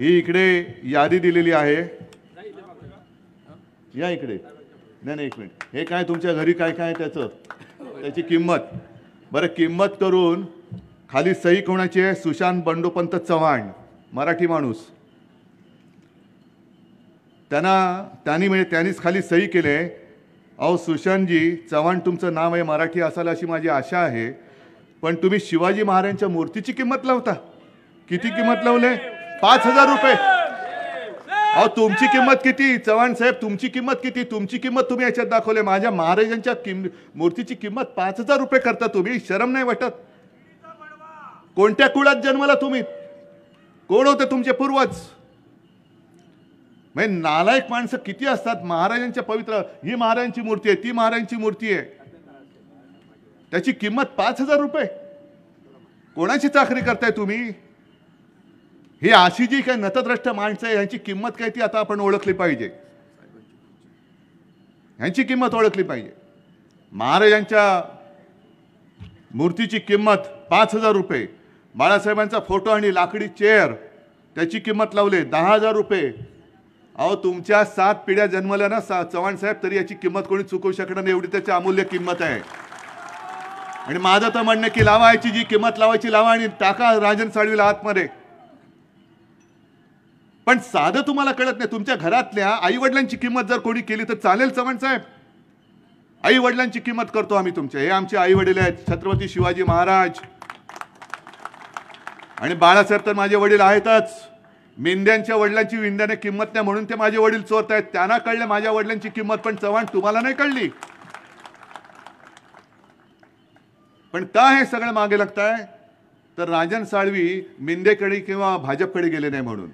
ही इकडे यादी दिलेली आहे, या इकडे. नाही एक मिनिट, हे काय तुमच्या घरी काय काय त्याची किंमत. बरं, किंमत करून खाली सही कोणाची आहे? सुशांत बंडोपंत चव्हाण, मराठी माणूस. त्यांनीच खाली सही केले. अहो सुशांतजी चव्हाण तुमचं नाव आहे, मराठी असाल अशी माझी आशा आहे, पण तुम्ही शिवाजी महाराजांच्या मूर्तीची किंमत लावता. किती किंमत लावले? 5,000 रुपये. अहो तुमची किंमत किती चव्हाण साहेब? तुमची किंमत किती? तुमची किंमत तुम्ही याच्यात दाखवले. माझ्या महाराजांच्या मूर्तीची किंमत 5,000 रुपये करता तुम्ही. शरम नाही वाटत? कोणत्या कुळात जन्मला तुम्ही? कोण होते तुमचे पूर्वज? म्हणजे नालायक माणसं किती असतात. महाराजांच्या पवित्र, ही महाराजांची मूर्ती आहे, ती महाराजांची मूर्ती आहे, त्याची किंमत 5,000 रुपये. कोणाची चाकरी करताय तुम्ही? ही अशी जी काही नतद्रष्ट माणसं आहे यांची किंमत काय ती आता आपण ओळखली पाहिजे. यांची किंमत ओळखली पाहिजे. महाराजांच्या मूर्तीची किंमत 5,000 रुपये. बाळासाहेबांचा फोटो आणि लाकडी चेअर त्याची किंमत लावले 10,000 रुपये. अहो तुमच्या 7 पिढ्या जन्मल्या ना चव्हाण साहेब, तरी याची किंमत कोणी चुकवू शकणार नाही, एवढी त्याची अमूल्य किंमत आहे. आणि माझं तर म्हणणं की लावा, याची जी किंमत लावायची लावा आणि टाका राजन साळवीला आतमध्ये. पण साधं तुम्हाला कळत नाही. तुमच्या घरातल्या आई वडिलांची किंमत जर कोणी केली तर चालेल चव्हाण साहेब? आई वडिलांची किंमत करतो आम्ही तुमच्या. हे आमचे आई वडील आहेत, छत्रपती शिवाजी महाराज. आणि बाळासाहेब तर माझे वडील आहेतच. मेंढ्यांच्या वडिलांची विंध्याने किंमत नाही म्हणून ते माझे वडील चोरत आहेत. त्यांना कळले माझ्या वडिलांची किंमत, पण चव्हाण तुम्हाला नाही कळली. पण का हे सगळं मागे लागताय? तर राजन साळवी मिंदेकडे किंवा भाजपकडे गेले नाही म्हणून.